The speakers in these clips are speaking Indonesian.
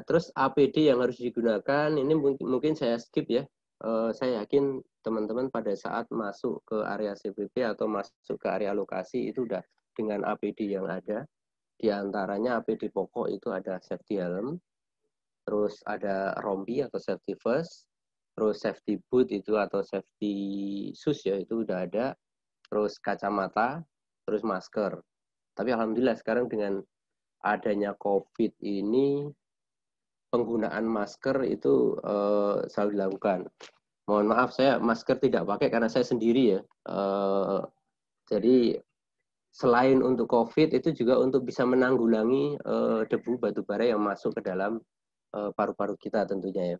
terus APD yang harus digunakan ini mungkin saya skip ya. Saya yakin teman-teman pada saat masuk ke area CPP atau masuk ke area lokasi itu udah dengan APD yang ada. Di antaranya APD pokok itu ada safety helm, terus ada rompi atau safety vest, terus safety boot itu atau safety shoes ya itu udah ada, terus kacamata, terus masker. Tapi alhamdulillah sekarang dengan adanya COVID ini penggunaan masker itu selalu dilakukan. Mohon maaf saya masker tidak pakai karena saya sendiri ya. Jadi selain untuk COVID itu juga untuk bisa menanggulangi debu batubara yang masuk ke dalam paru-paru kita tentunya ya.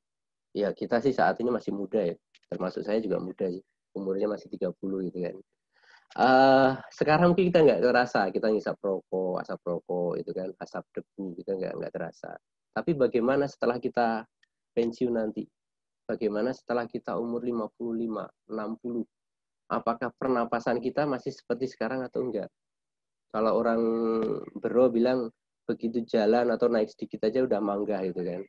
Ya kita sih saat ini masih muda ya. Termasuk saya juga muda sih. Umurnya masih 30 gitu kan. Sekarang kita nggak terasa, kita ngisap rokok, asap rokok itu kan, asap debu kita nggak terasa. Tapi bagaimana setelah kita pensiun nanti? Bagaimana setelah kita umur 55, 60? Apakah pernapasan kita masih seperti sekarang atau enggak? Kalau orang Bero bilang begitu jalan atau naik sedikit aja udah manggah gitu kan.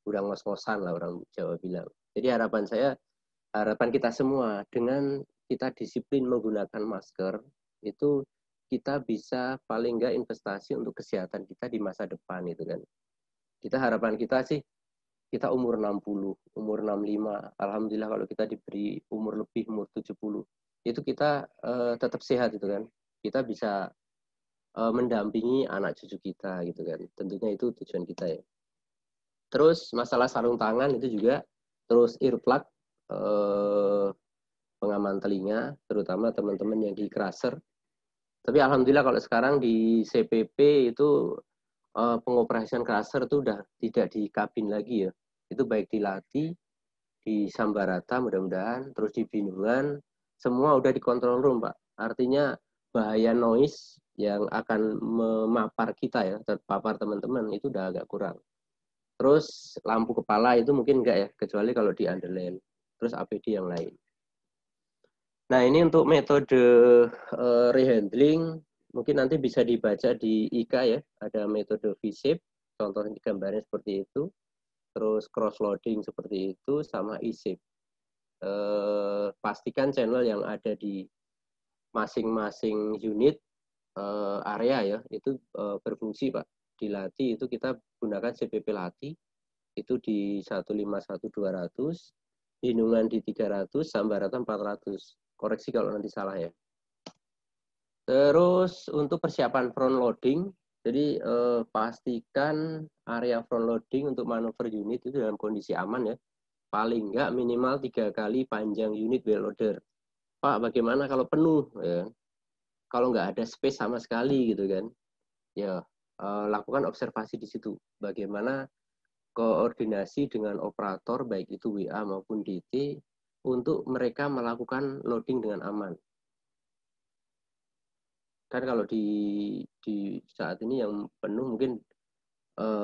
Udah ngos-ngosan lah orang Jawa bilang. Jadi harapan kita semua dengan kita disiplin menggunakan masker itu kita bisa paling enggak investasi untuk kesehatan kita di masa depan itu kan. Kita harapan kita sih kita umur 60, umur 65, alhamdulillah kalau kita diberi umur lebih, umur 70, itu kita tetap sehat gitu kan. Kita bisa mendampingi anak cucu kita gitu kan. Tentunya itu tujuan kita ya. Terus masalah sarung tangan itu juga, terus earplug, pengaman telinga, terutama teman-teman yang di crusher. Tapi alhamdulillah kalau sekarang di CPP itu pengoperasian crusher itu udah tidak di kabin lagi ya. Itu baik di Lati, di Sambarata mudah-mudahan, terus di Bindungan, semua udah di control room Pak. Artinya bahaya noise yang akan memapar kita ya, terpapar teman-teman itu udah agak kurang. Terus lampu kepala itu mungkin enggak ya, kecuali kalau di underland. Terus APD yang lain. Nah ini untuk metode rehandling, mungkin nanti bisa dibaca di IKA ya, ada metode V-shape, contohnya gambarnya seperti itu. Terus cross loading seperti itu sama e-shape. Pastikan channel yang ada di masing-masing unit area ya itu berfungsi Pak. Di Lati itu kita gunakan CPP Lati itu di 151.200, Bindungan di 300, Sambarata 400. Koreksi kalau nanti salah ya. Terus untuk persiapan front loading, jadi pastikan area front loading untuk manuver unit itu dalam kondisi aman ya. Paling enggak minimal 3 kali panjang unit wheel loader. Pak, bagaimana kalau penuh? Ya. Kalau nggak ada space sama sekali gitu kan. Ya, lakukan observasi di situ. Bagaimana koordinasi dengan operator, baik itu WA maupun DT, untuk mereka melakukan loading dengan aman. Kan kalau di saat ini yang penuh mungkin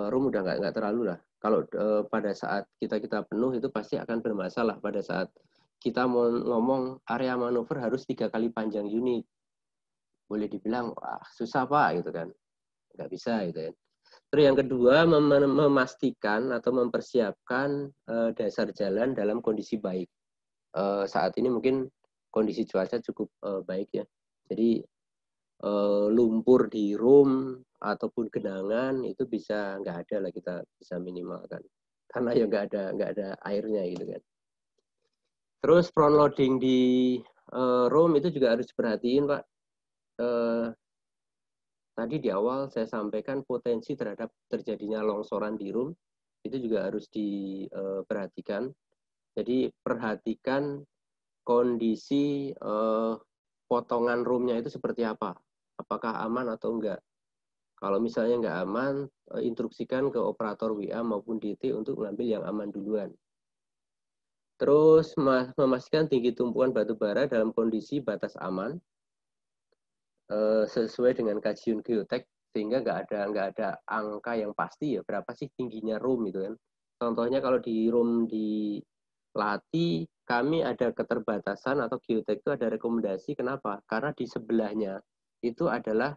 room udah nggak terlalu lah. Kalau pada saat kita penuh itu pasti akan bermasalah pada saat kita mau ngomong area manuver harus 3 kali panjang unit. Boleh dibilang wah susah Pak gitu kan. Nggak bisa gitu kan. Terus yang kedua memastikan atau mempersiapkan dasar jalan dalam kondisi baik. Saat ini mungkin kondisi cuaca cukup baik ya. Jadi lumpur di room ataupun genangan itu bisa nggak ada lah, kita bisa minimalkan karena ya nggak ada airnya gitu kan. Terus front loading di room itu juga harus diperhatiin Pak. Tadi di awal saya sampaikan potensi terhadap terjadinya longsoran di room itu juga harus diperhatikan. Jadi perhatikan kondisi potongan roomnya itu seperti apa. Apakah aman atau enggak. Kalau misalnya enggak aman, instruksikan ke operator WA maupun DT untuk mengambil yang aman duluan. Terus memastikan tinggi tumpuan batu bara dalam kondisi batas aman sesuai dengan kajian geotek, sehingga nggak ada angka yang pasti ya berapa sih tingginya room itu kan. Contohnya kalau di room di Lati kami ada keterbatasan atau geotek itu ada rekomendasi. Kenapa? Karena di sebelahnya itu adalah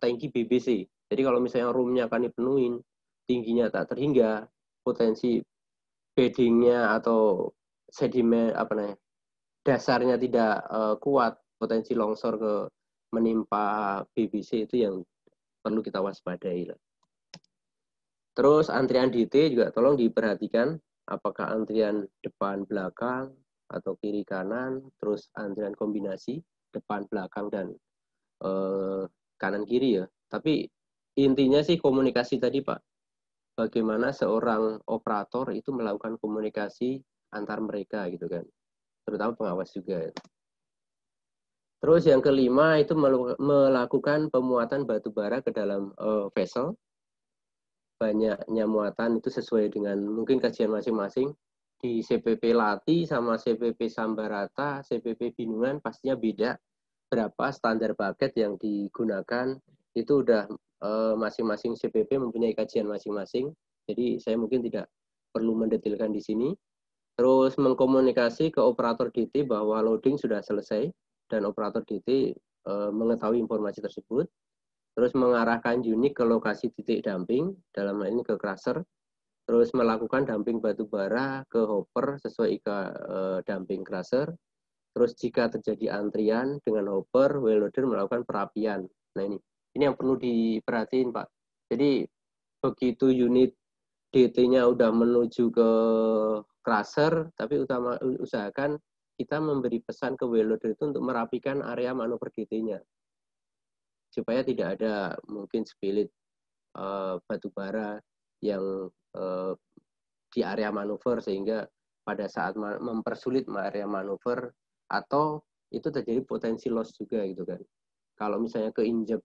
tangki BBC. Jadi kalau misalnya roomnya akan dipenuhin, tingginya tak terhingga, potensi beddingnya atau sedimen dasarnya tidak kuat, potensi longsor menimpa BBC itu yang perlu kita waspadai. Terus antrian DT juga tolong diperhatikan, apakah antrian depan belakang atau kiri kanan, terus antrian kombinasi depan belakang dan kanan kiri ya. Tapi intinya sih komunikasi tadi Pak. Bagaimana seorang operator itu melakukan komunikasi antar mereka gitu kan. Terutama pengawas juga. Terus yang kelima itu melakukan pemuatan batu bara ke dalam vessel. Banyaknya muatan itu sesuai dengan mungkin kajian masing-masing. Di CPP Lati sama CPP Sambarata, CPP Binungan pastinya beda. Berapa standar bucket yang digunakan itu udah masing-masing CPP mempunyai kajian masing-masing. Jadi saya mungkin tidak perlu mendetailkan di sini. Terus mengkomunikasi ke operator DT bahwa loading sudah selesai dan operator DT mengetahui informasi tersebut. Terus mengarahkan unit ke lokasi titik dumping, dalam hal ini ke crusher. Terus melakukan dumping batu bara ke hopper sesuai IKA dumping crusher. Terus jika terjadi antrian dengan hopper, well loader melakukan perapian. Nah ini yang perlu diperhatiin Pak. Jadi begitu unit DT-nya udah menuju ke crusher, tapi usahakan kita memberi pesan ke well loader itu untuk merapikan area manuver DT-nya. Supaya tidak ada mungkin spilit batu bara yang di area manuver sehingga pada saat mempersulit area manuver atau itu terjadi potensi loss juga gitu kan. Kalau misalnya keinjek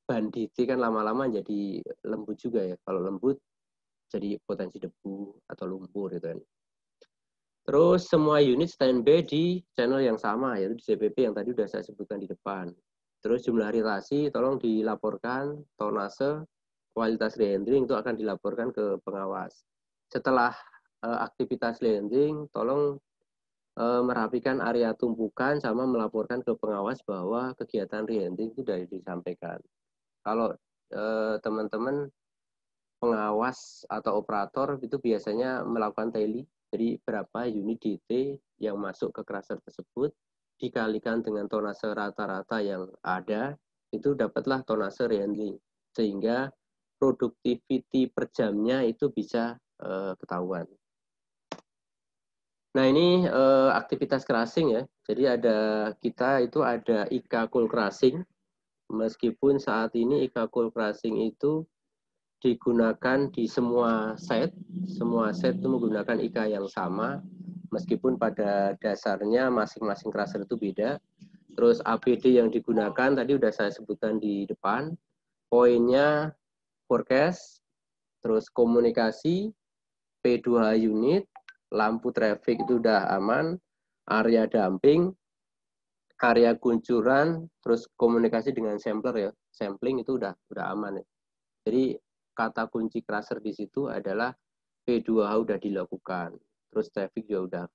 ban DT kan lama-lama jadi lembut juga ya. Kalau lembut jadi potensi debu atau lumpur gitu kan. Terus semua unit standby di channel yang sama yaitu di CPP yang tadi sudah saya sebutkan di depan. Terus jumlah relasi tolong dilaporkan, tonase, kualitas landing itu akan dilaporkan ke pengawas. Setelah aktivitas landing, tolong merapikan area tumpukan sama melaporkan ke pengawas bahwa kegiatan landing itu sudah disampaikan. Kalau teman-teman pengawas atau operator itu biasanya melakukan tally, jadi berapa unit DT yang masuk ke crusher tersebut dikalikan dengan tonase rata-rata yang ada, itu dapatlah tonase rehandling. Sehingga productivity per jamnya itu bisa ketahuan. Nah ini aktivitas crushing ya. Jadi kita itu ada IKA cool crushing. Meskipun saat ini IKA cool crushing itu digunakan di semua set itu menggunakan IKA yang sama, meskipun pada dasarnya masing-masing crusher itu beda. Terus APD yang digunakan tadi udah saya sebutkan di depan, poinnya forecast, terus komunikasi, P2H unit, lampu traffic itu udah aman, area dumping, area kuncuran, terus komunikasi dengan sampler ya, sampling itu udah aman ya. Jadi kata kunci crusher di situ adalah P2H udah dilakukan, terus traffic juga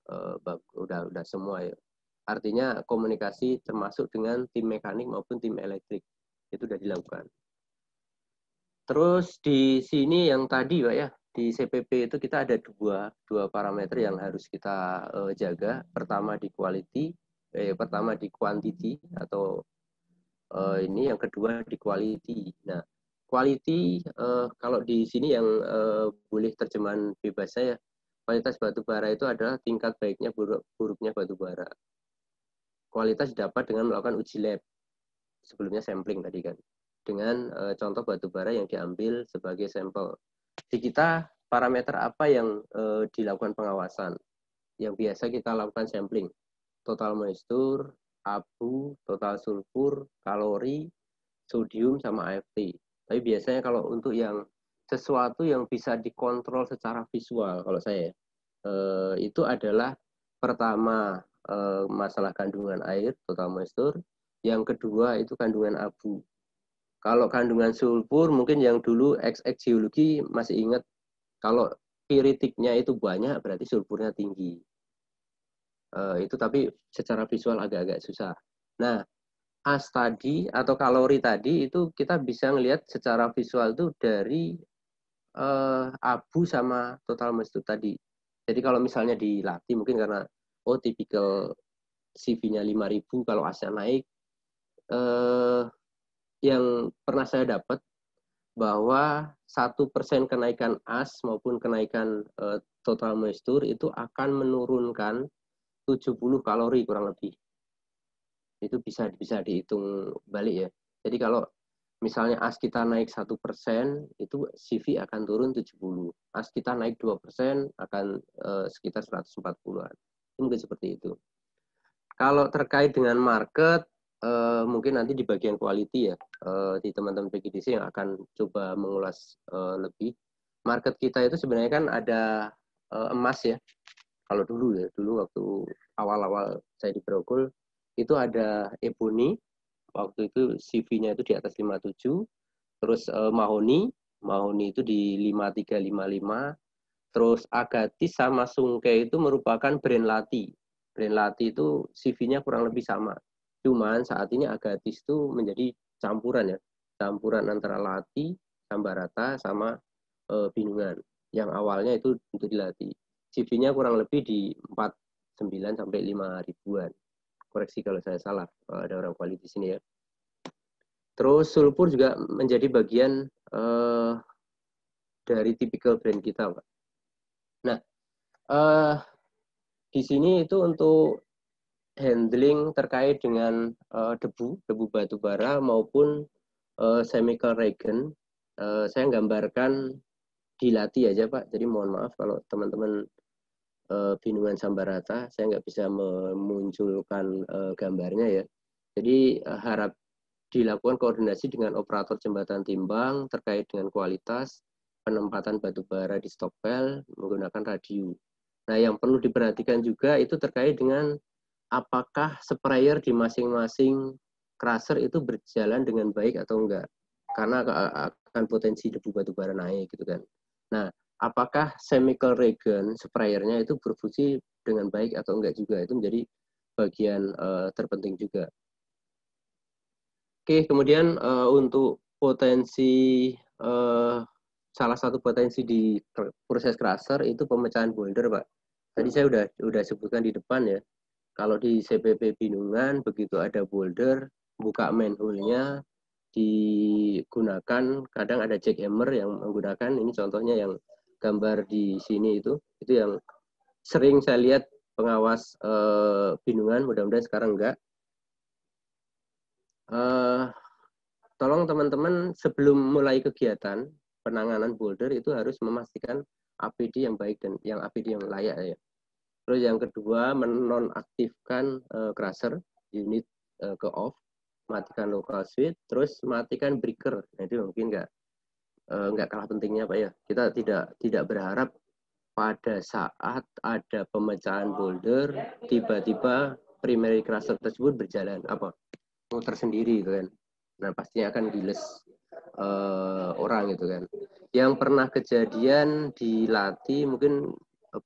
udah semua ya. Artinya komunikasi termasuk dengan tim mekanik maupun tim elektrik itu udah dilakukan. Terus di sini yang tadi Pak ya, di CPP itu kita ada dua parameter yang harus kita jaga. Pertama di pertama di quantity atau ini yang kedua di quality. Nah, quality kalau di sini yang boleh terjemahan bebas saya, kualitas batu bara itu adalah tingkat baiknya buruknya batu bara. Kualitas dapat dengan melakukan uji lab. Sebelumnya sampling tadi kan. Dengan contoh batu bara yang diambil sebagai sampel. Di kita parameter apa yang dilakukan pengawasan? Yang biasa kita lakukan sampling. Total moisture, abu, total sulfur, kalori, sodium, sama AFT. Tapi biasanya kalau untuk yang sesuatu yang bisa dikontrol secara visual, kalau saya itu adalah pertama masalah kandungan air, total moisture. Yang kedua itu kandungan abu. Kalau kandungan sulfur mungkin yang dulu ex geologi masih ingat, kalau piritiknya itu banyak berarti sulfurnya tinggi. Itu tapi secara visual agak-agak susah. Nah, as tadi atau kalori tadi itu kita bisa melihat secara visual itu dari abu sama total moisture tadi. Jadi kalau misalnya dilatih mungkin karena tipikal CV-nya 5.000 kalau asnya naik, yang pernah saya dapat bahwa 1% kenaikan as maupun kenaikan total moisture itu akan menurunkan 70 kalori kurang lebih. Itu bisa dihitung balik ya. Jadi kalau misalnya as kita naik 1%, itu CV akan turun 70. As kita naik 2% akan sekitar 140-an. Mungkin seperti itu. Kalau terkait dengan market, mungkin nanti di bagian quality ya, di teman-teman PGDC yang akan coba mengulas lebih. Market kita itu sebenarnya kan ada emas ya. Kalau dulu waktu awal-awal saya di Grogol, itu ada ebony, waktu itu CV-nya itu di atas 57, terus mahoni itu di 5355, terus agatis sama sungke itu merupakan brand lati. Brand lati itu CV-nya kurang lebih sama. Cuman saat ini agatis itu menjadi campuran ya, campuran antara lati, sambarata sama binungan. Yang awalnya itu untuk dilatih. CV-nya kurang lebih di 49 sampai 5 ribuan. Koreksi kalau saya salah, ada orang quality di sini ya. Terus sulfur juga menjadi bagian dari tipikal brand kita, Pak. Nah, di sini itu untuk handling terkait dengan debu batu bara maupun chemical reagent, saya gambarkan dilatih aja Pak. Jadi mohon maaf kalau teman-teman binungan sambarata, saya nggak bisa memunculkan gambarnya ya. Jadi harap dilakukan koordinasi dengan operator jembatan timbang terkait dengan kualitas penempatan batu bara di stokpel menggunakan radio. Nah, yang perlu diperhatikan juga itu terkait dengan apakah sprayer di masing-masing crusher itu berjalan dengan baik atau enggak. Karena akan potensi debu batu bara naik gitu kan. Nah, apakah chemical reagent sprayernya itu berfungsi dengan baik atau enggak juga, itu menjadi bagian terpenting juga. Oke, kemudian untuk potensi salah satu potensi di proses crusher itu pemecahan boulder, Pak. Tadi saya udah sebutkan di depan ya. Kalau di CPP Binungan begitu ada boulder, buka manhole-nya, digunakan kadang ada jackhammer yang menggunakan, ini contohnya yang gambar di sini itu yang sering saya lihat pengawas Binungan, mudah-mudahan sekarang enggak. Tolong teman-teman sebelum mulai kegiatan penanganan boulder itu harus memastikan APD yang baik dan yang APD yang layak ya. Terus yang kedua, menonaktifkan crusher unit ke off, matikan local switch, terus matikan breaker. Nah, itu mungkin nggak kalah pentingnya Pak ya. Kita tidak berharap pada saat ada pemecahan boulder tiba-tiba primary crusher tersebut berjalan muter sendiri gitu kan. Nah, pastinya akan giles orang gitu kan. Yang pernah kejadian dilatih mungkin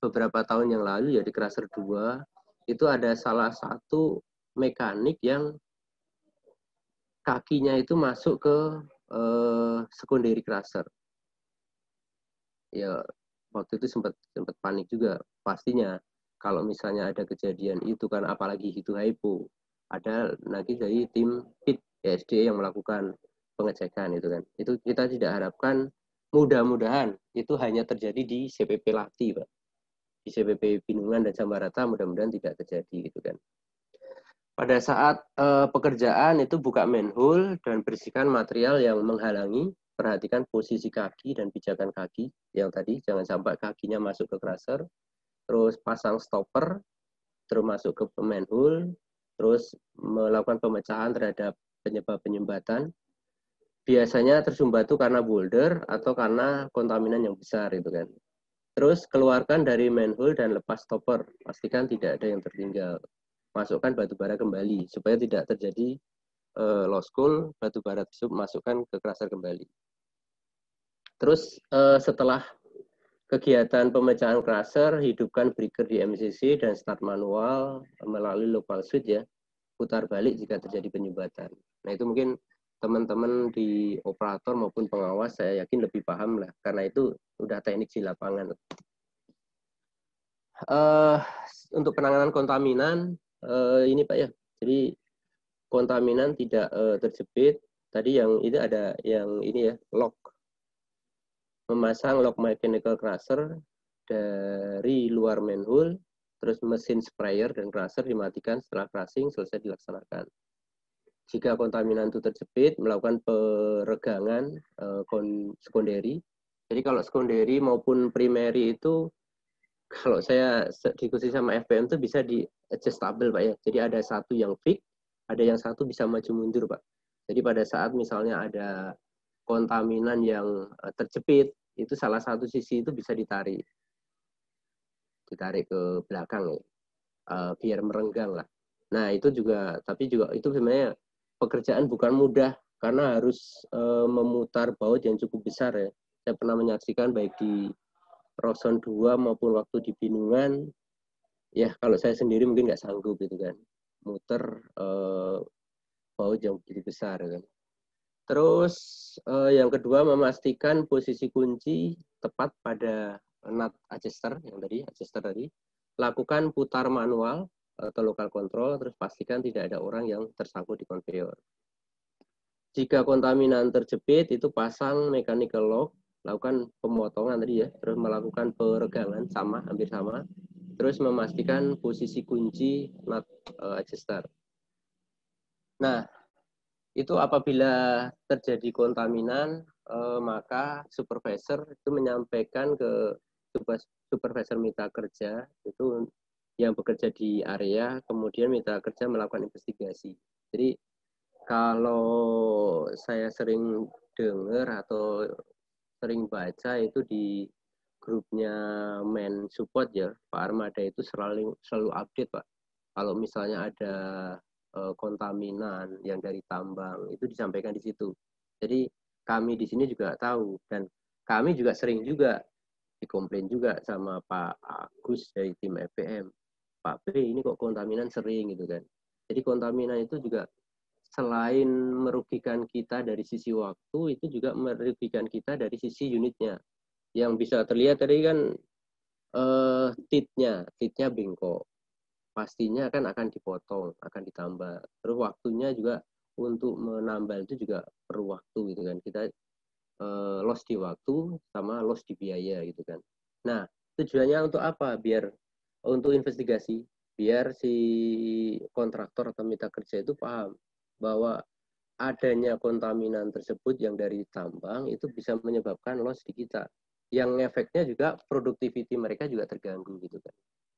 beberapa tahun yang lalu ya di crusher 2 itu ada salah satu mekanik yang kakinya itu masuk ke secondary crusher. Ya waktu itu sempat panik juga pastinya kalau misalnya ada kejadian itu kan, apalagi itu hypo, ada lagi dari tim PIT SD yang melakukan pengecekan itu kan. Itu kita tidak harapkan, mudah-mudahan itu hanya terjadi di CPP Lati, Pak. Di CPP Binungan dan Sambarata mudah-mudahan tidak terjadi gitu kan. Pada saat pekerjaan itu buka manhole dan bersihkan material yang menghalangi, perhatikan posisi kaki dan pijakan kaki yang tadi, jangan sampai kakinya masuk ke crusher, terus pasang stopper, terus masuk ke manhole, terus melakukan pemecahan terhadap penyebab penyumbatan. Biasanya tersumbat itu karena boulder atau karena kontaminan yang besar itu kan. Terus keluarkan dari manhole dan lepas stopper, pastikan tidak ada yang tertinggal. Masukkan batu bara kembali supaya tidak terjadi lost cool, batu bara tersebut masukkan ke crusher kembali. Terus setelah kegiatan pemecahan crusher, hidupkan breaker di MCC dan start manual melalui local switch ya. Putar balik jika terjadi penyumbatan. Nah, itu mungkin teman-teman di operator maupun pengawas saya yakin lebih paham lah, karena itu udah teknik di lapangan. Untuk penanganan kontaminan ini Pak ya, jadi kontaminan tidak terjepit. Tadi yang ini ada yang ini ya, lock, memasang lock mechanical crusher dari luar manhole, terus mesin sprayer dan crusher dimatikan setelah crushing selesai dilaksanakan. Jika kontaminan itu terjepit, melakukan peregangan sekunderi. Jadi kalau sekunderi maupun primary itu, kalau saya diskusi sama FPM itu bisa di adjustable Pak ya. Jadi ada satu yang fix, ada yang satu bisa maju mundur Pak. Jadi pada saat misalnya ada kontaminan yang terjepit, itu salah satu sisi itu bisa ditarik ke belakang ya, biar merenggang lah. Nah itu juga, tapi juga itu sebenarnya pekerjaan bukan mudah karena harus memutar baut yang cukup besar ya. Saya pernah menyaksikan baik di Roson 2 maupun waktu di Binungan, ya kalau saya sendiri mungkin nggak sanggup gitu kan, muter baut yang begitu besar kan. Terus yang kedua, memastikan posisi kunci tepat pada nut adjuster yang tadi, lakukan putar manual atau local control, terus pastikan tidak ada orang yang tersangkut di konveyor. Jika kontaminan terjepit, itu pasang mechanical lock, lakukan pemotongan tadi ya, terus melakukan peregangan hampir sama, terus memastikan posisi kunci nut adjuster. Nah, itu apabila terjadi kontaminan, maka supervisor itu menyampaikan ke supervisor mitra kerja itu yang bekerja di area, kemudian mitra kerja melakukan investigasi. Jadi kalau saya sering dengar atau sering baca itu di grupnya Men Support ya, Pak Armada itu selalu update Pak. Kalau misalnya ada kontaminan yang dari tambang itu disampaikan di situ. Jadi kami di sini juga tahu dan kami juga sering juga dikomplain juga sama Pak Agus dari tim FPM. Pak B ini kok kontaminan sering gitu kan. Jadi kontaminan itu juga selain merugikan kita dari sisi waktu, itu juga merugikan kita dari sisi unitnya. Yang bisa terlihat tadi kan titnya bengkok. Pastinya kan akan dipotong, akan ditambah. Terus waktunya juga untuk menambal itu juga perlu waktu gitu kan. Kita loss di waktu sama loss di biaya gitu kan. Nah, tujuannya untuk apa? Biar untuk investigasi, biar si kontraktor atau mitra kerja itu paham bahwa adanya kontaminan tersebut yang dari tambang itu bisa menyebabkan loss di kita. Yang efeknya juga productivity mereka juga terganggu gitu kan.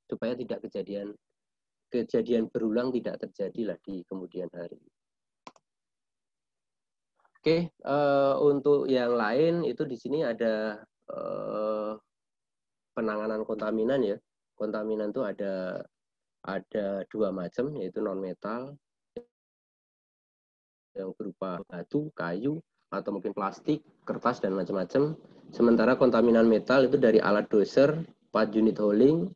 Supaya tidak kejadian berulang tidak terjadi lah di kemudian hari. Oke, untuk yang lain itu di sini ada penanganan kontaminan ya. Kontaminan itu ada dua macam, yaitu non metal yang berupa batu, kayu, atau mungkin plastik, kertas dan macam-macam. Sementara kontaminan metal itu dari alat doser, 4 unit hauling,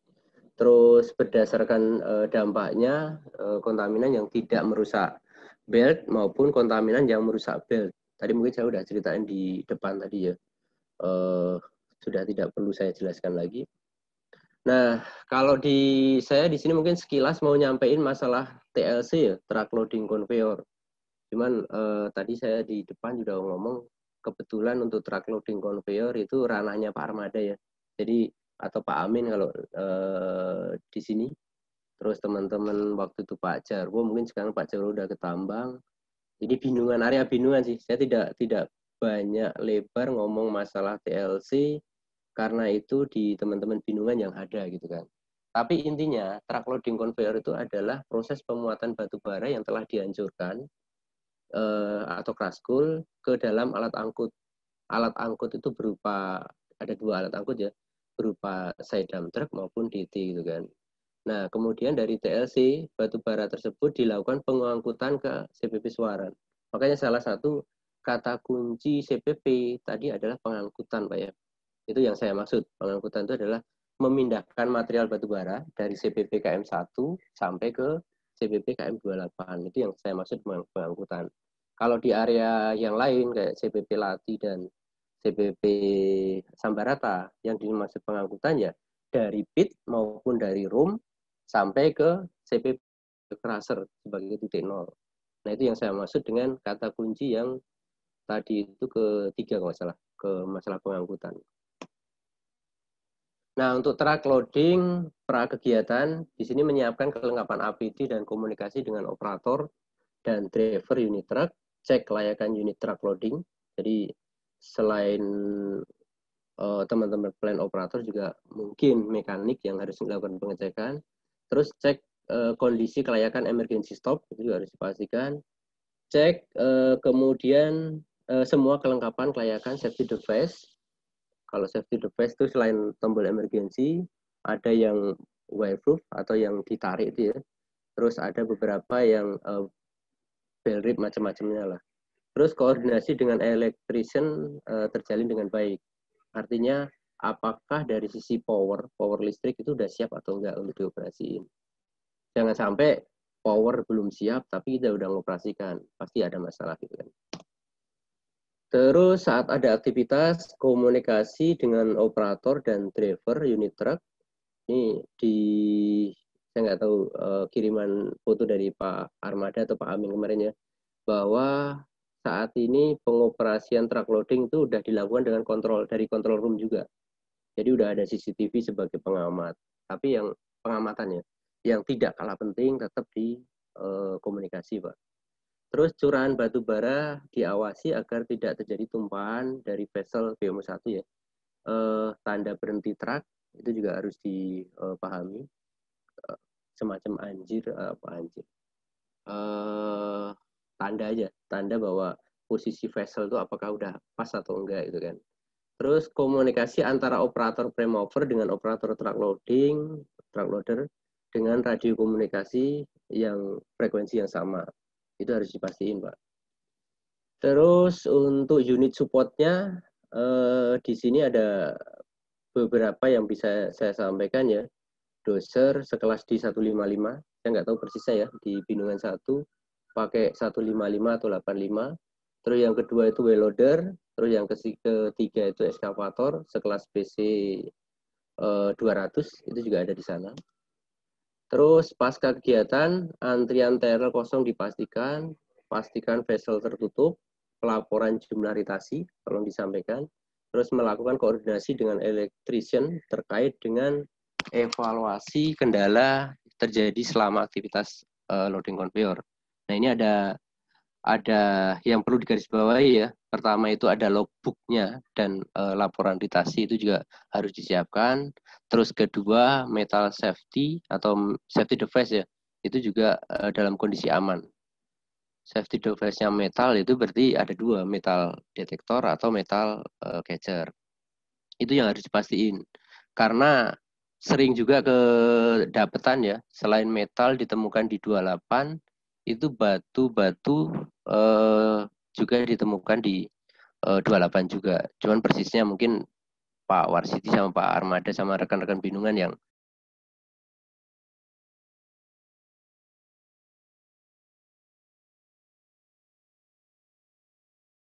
terus berdasarkan dampaknya kontaminan yang tidak merusak belt maupun kontaminan yang merusak belt. Tadi mungkin saya sudah ceritain di depan tadi ya. Sudah tidak perlu saya jelaskan lagi. Nah, kalau saya di sini mungkin sekilas mau nyampein masalah TLC ya, truck loading conveyor. Cuman tadi saya di depan sudah ngomong, kebetulan untuk truck loading conveyor itu ranahnya Pak Armada ya. Jadi atau Pak Amin kalau di sini. Terus teman-teman waktu itu Pak Jarwo, mungkin sekarang Pak Jarwo udah ke tambang. Ini area binungan sih. Saya tidak banyak lebar ngomong masalah TLC karena itu di teman-teman binungan yang ada gitu kan. Tapi intinya truck loading conveyor itu adalah proses pemuatan batu bara yang telah dihancurkan atau crushcool ke dalam alat angkut. Alat angkut itu berupa, ada dua alat angkut ya, berupa side dump truck maupun DT gitu kan. Nah, kemudian dari TLC, batu bara tersebut dilakukan pengangkutan ke CPP Suaran. Makanya salah satu kata kunci CPP tadi adalah pengangkutan, Pak ya. Itu yang saya maksud. Pengangkutan itu adalah memindahkan material batu bara dari CPP KM1 sampai ke CPP KM28. Itu yang saya maksud pengangkutan. Kalau di area yang lain kayak CPP Lati dan CPP Sambarata yang dimaksud pengangkutan ya dari pit maupun dari room sampai ke CPP crusher sebagai titik nol. Nah itu yang saya maksud dengan kata kunci yang tadi itu ketiga kalau nggak salah, ke masalah pengangkutan. Nah, untuk track loading pra kegiatan, di sini menyiapkan kelengkapan APD dan komunikasi dengan operator dan driver unit truck, cek kelayakan unit truck loading. Jadi, selain teman-teman plan operator juga mungkin mekanik yang harus melakukan pengecekan. Terus cek kondisi kelayakan emergency stop, itu juga harus dipastikan. Cek kemudian semua kelengkapan kelayakan safety device. Kalau safety device itu selain tombol emergency, ada yang wireproof atau yang ditarik itu ya. Terus ada beberapa yang bell rip macam-macamnya lah. Terus koordinasi dengan electrician terjalin dengan baik. Artinya apakah dari sisi power listrik itu udah siap atau enggak untuk dioperasiin. Jangan sampai power belum siap tapi kita udah mengoperasikan. Pasti ada masalah gitu kan. Terus saat ada aktivitas komunikasi dengan operator dan driver unit truck, ini saya nggak tahu kiriman foto dari Pak Armada atau Pak Amin kemarin ya, bahwa saat ini pengoperasian truck loading itu udah dilakukan dengan kontrol dari control room juga. Jadi udah ada CCTV sebagai pengamat. Tapi yang pengamatannya, yang tidak kalah penting tetap di komunikasi Pak. Terus curahan batu bara diawasi agar tidak terjadi tumpahan dari vessel BMO1 ya. Tanda berhenti truk itu juga harus dipahami. Semacam anjir, apa anjir? Tanda aja, tanda bahwa posisi vessel itu apakah udah pas atau enggak gitu kan. Terus komunikasi antara operator prime mover dengan operator truck loader dengan radio komunikasi yang frekuensi yang sama. Itu harus dipastiin, Pak. Terus untuk unit supportnya, di sini ada beberapa yang bisa saya sampaikan ya. Doser sekelas D155, saya nggak tahu persisnya ya, di Bindungan 1, pakai 155 atau 85. Terus yang kedua itu well loader, terus yang ketiga itu eskavator, sekelas BC 200, itu juga ada di sana. Terus pasca kegiatan, antrian trailer kosong dipastikan, pastikan vessel tertutup, pelaporan jumlah ritasi, tolong disampaikan, terus melakukan koordinasi dengan electrician terkait dengan evaluasi kendala terjadi selama aktivitas loading conveyor. Nah ini ada yang perlu digarisbawahi ya. Pertama itu ada logbooknya dan laporan ritasi itu juga harus disiapkan. Terus kedua metal safety atau safety device ya, itu juga dalam kondisi aman. Safety device-nya metal itu berarti ada dua, metal detektor atau metal catcher. Itu yang harus dipastiin. Karena sering juga kedapatan ya, selain metal ditemukan di 28, itu batu-batu juga ditemukan di 28 juga. Cuman persisnya mungkin Pak Warsiti sama Pak Armada sama rekan-rekan Bindungan yang